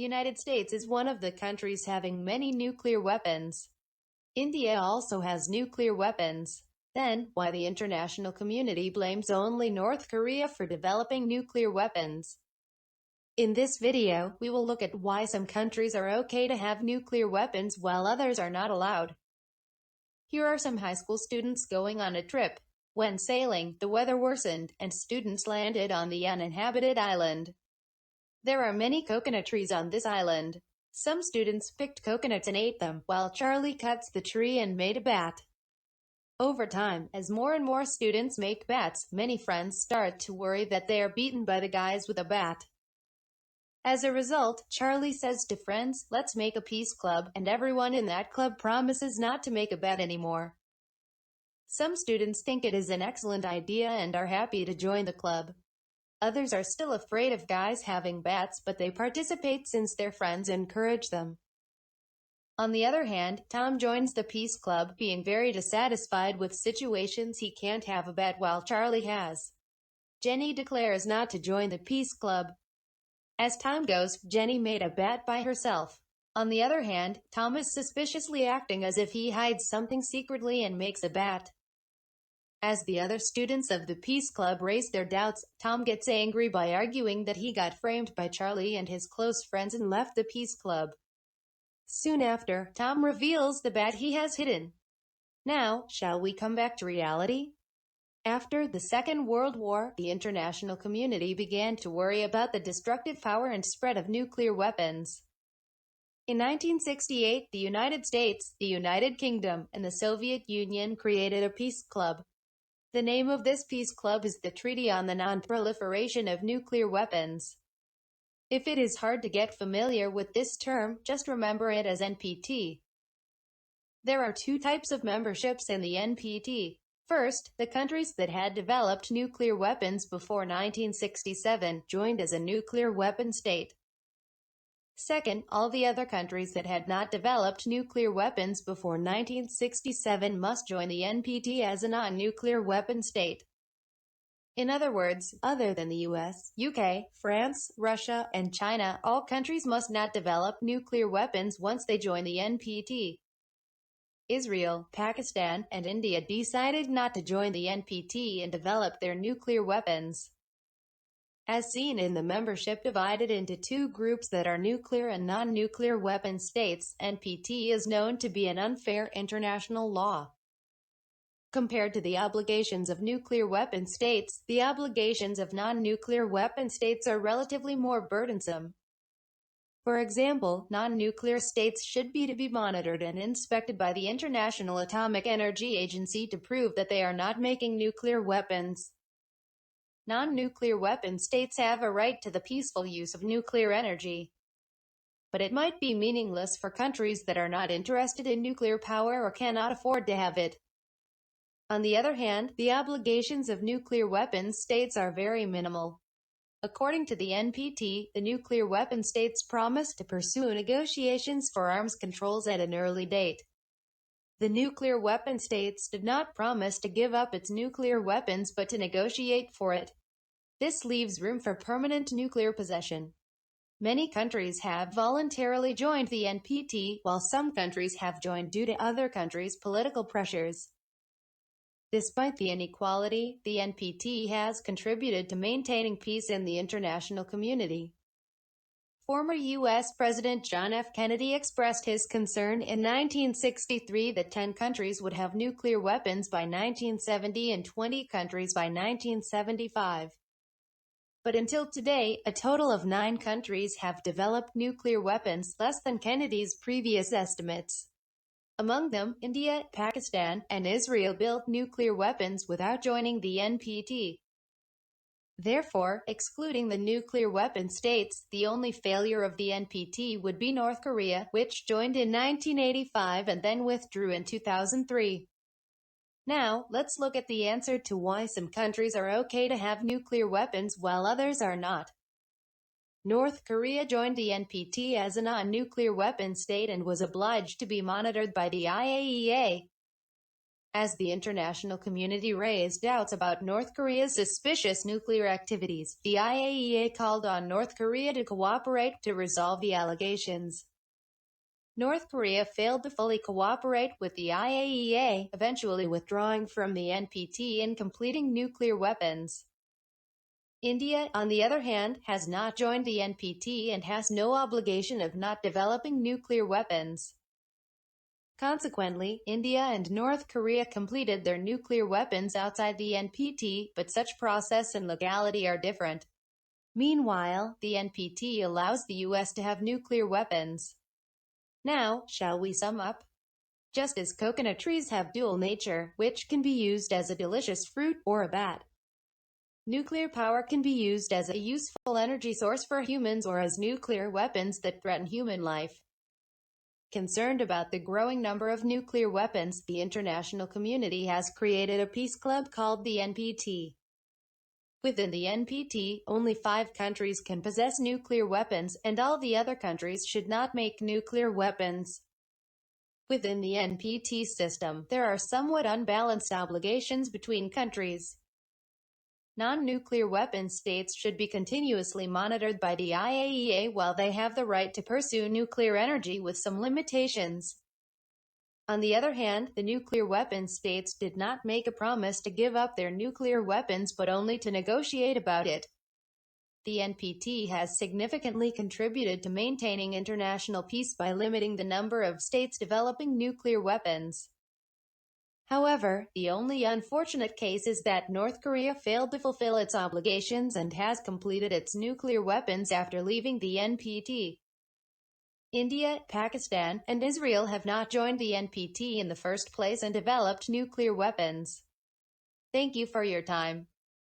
United States is one of the countries having many nuclear weapons. India also has nuclear weapons. Then, why the international community blames only North Korea for developing nuclear weapons? In this video, we will look at why some countries are okay to have nuclear weapons while others are not allowed. Here are some high school students going on a trip. When sailing, the weather worsened, and students landed on the uninhabited island. There are many coconut trees on this island. Some students picked coconuts and ate them, while Charlie cuts the tree and made a bat. Over time, as more and more students make bats, many friends start to worry that they are beaten by the guys with a bat. As a result, Charlie says to friends, "Let's make a peace club," and everyone in that club promises not to make a bet anymore. Some students think it is an excellent idea and are happy to join the club. Others are still afraid of guys having bats, but they participate since their friends encourage them. On the other hand, Tom joins the Peace Club, being very dissatisfied with situations he can't have a bat while Charlie has. Jenny declares not to join the Peace Club. As time goes, Jenny made a bat by herself. On the other hand, Tom is suspiciously acting as if he hides something secretly and makes a bat. As the other students of the Peace Club raise their doubts, Tom gets angry by arguing that he got framed by Charlie and his close friends and left the Peace Club. Soon after, Tom reveals the bat he has hidden. Now, shall we come back to reality? After the Second World War, the international community began to worry about the destructive power and spread of nuclear weapons. In 1968, the United States, the United Kingdom, and the Soviet Union created a peace club. The name of this peace club is the Treaty on the Non-Proliferation of Nuclear Weapons. If it is hard to get familiar with this term, just remember it as NPT. There are two types of memberships in the NPT. First, the countries that had developed nuclear weapons before 1967 joined as a nuclear weapon state. Second, all the other countries that had not developed nuclear weapons before 1967 must join the NPT as a non-nuclear weapon state. In other words, other than the US, UK, France, Russia, and China, all countries must not develop nuclear weapons once they join the NPT. Israel, Pakistan, and India decided not to join the NPT and develop their nuclear weapons. As seen in the membership divided into two groups that are nuclear and non-nuclear weapon states, NPT is known to be an unfair international law. Compared to the obligations of nuclear weapon states, the obligations of non-nuclear weapon states are relatively more burdensome. For example, non-nuclear states should be monitored and inspected by the International Atomic Energy Agency to prove that they are not making nuclear weapons. Non-nuclear weapon states have a right to the peaceful use of nuclear energy. But it might be meaningless for countries that are not interested in nuclear power or cannot afford to have it. On the other hand, the obligations of nuclear weapons states are very minimal. According to the NPT, the nuclear weapon states promise to pursue negotiations for arms controls at an early date. The nuclear weapon states did not promise to give up its nuclear weapons but to negotiate for it. This leaves room for permanent nuclear possession. Many countries have voluntarily joined the NPT, while some countries have joined due to other countries' political pressures. Despite the inequality, the NPT has contributed to maintaining peace in the international community. Former U.S. President John F. Kennedy expressed his concern in 1963 that 10 countries would have nuclear weapons by 1970 and 20 countries by 1975. But until today, a total of 9 countries have developed nuclear weapons, less than Kennedy's previous estimates. Among them, India, Pakistan, and Israel built nuclear weapons without joining the NPT. Therefore, excluding the nuclear weapon states, the only failure of the NPT would be North Korea, which joined in 1985 and then withdrew in 2003. Now, let's look at the answer to why some countries are okay to have nuclear weapons while others are not. North Korea joined the NPT as a non-nuclear weapon state and was obliged to be monitored by the IAEA. as the international community raised doubts about North Korea's suspicious nuclear activities. The IAEA called on North Korea to cooperate to resolve the allegations. North Korea failed to fully cooperate with the IAEA, eventually withdrawing from the NPT and completing nuclear weapons. India, on the other hand, has not joined the NPT and has no obligation of not developing nuclear weapons. Consequently, India and North Korea completed their nuclear weapons outside the NPT, but such process and legality are different. Meanwhile, the NPT allows the US to have nuclear weapons. Now, shall we sum up? Just as coconut trees have dual nature, which can be used as a delicious fruit or a bat, nuclear power can be used as a useful energy source for humans or as nuclear weapons that threaten human life. Concerned about the growing number of nuclear weapons, the international community has created a peace club called the NPT. Within the NPT, only 5 countries can possess nuclear weapons, and all the other countries should not make nuclear weapons. Within the NPT system, there are somewhat unbalanced obligations between countries. Non-nuclear weapon states should be continuously monitored by the IAEA while they have the right to pursue nuclear energy with some limitations. On the other hand, the nuclear weapon states did not make a promise to give up their nuclear weapons but only to negotiate about it. The NPT has significantly contributed to maintaining international peace by limiting the number of states developing nuclear weapons. However, the only unfortunate case is that North Korea failed to fulfill its obligations and has completed its nuclear weapons after leaving the NPT. India, Pakistan, and Israel have not joined the NPT in the first place and developed nuclear weapons. Thank you for your time.